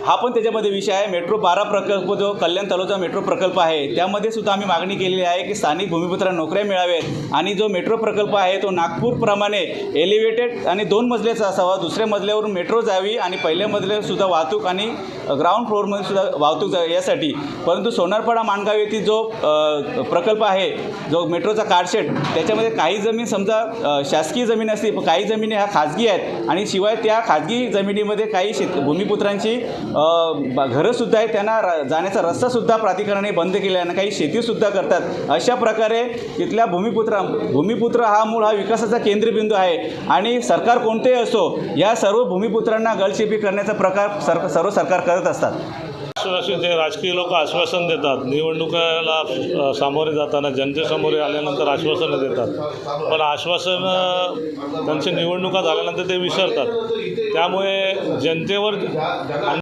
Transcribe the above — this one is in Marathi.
हा पण त्याच्यामध्ये विषय आहे। मेट्रो 12 प्रकल्प जो कल्याण तलोजा मेट्रो प्रकल्प आहे त्यामध्ये सुद्धा आम्ही मागणी केलेली आहे की स्थानिक भूमिपुत्रांना नोकऱ्या मिळाव्यात आणि जो मेट्रो प्रकल्प आहे तो नागपूरप्रमाणे एलिव्हेटेड आणि 2 मजल्याचा असावा। दुसऱ्या मजल्यावरून मेट्रो जावी आणि पहिल्या मजल्यावर सुद्धा वाहतूक आणि ग्राउंड फ्लोअरमध्ये सुद्धा वाहतूक यासाठी। परंतु सोनारपाडा माणगाव येथील जो प्रकल्प आहे जो मेट्रोचा कारशेड त्याच्यामध्ये काही जमीन समजा शासकीय जमीन असते पण काही जमिनी ह्या खाजगी आहेत आणि शिवाय त्या खाजगी जमिनीमध्ये काही भूमिपुत्रांची घरंसुद्धा आहेत, त्यांना जाण्याचा रस्तासुद्धा प्राधिकरणाने बंद केला आहे, काही शेतीसुद्धा करतात। अशा प्रकारे तिथल्या भूमिपुत्र हा मूळ हा विकासाचा केंद्रबिंदू आहे आणि सरकार कोणतेही असो या सर्व भूमिपुत्रांना गळचेपी करण्याचा प्रकार सर्व सरकार करत असतात। जे राजकीय लोक आश्वासन देतात निवडणुकाला सामोरे जाताना जनतेसमोर आल्यानंतर आश्वासनं देतात पण आश्वासन त्यांची निवडणुका झाल्यानंतर ते विसरतात। त्यामुळे जनतेवर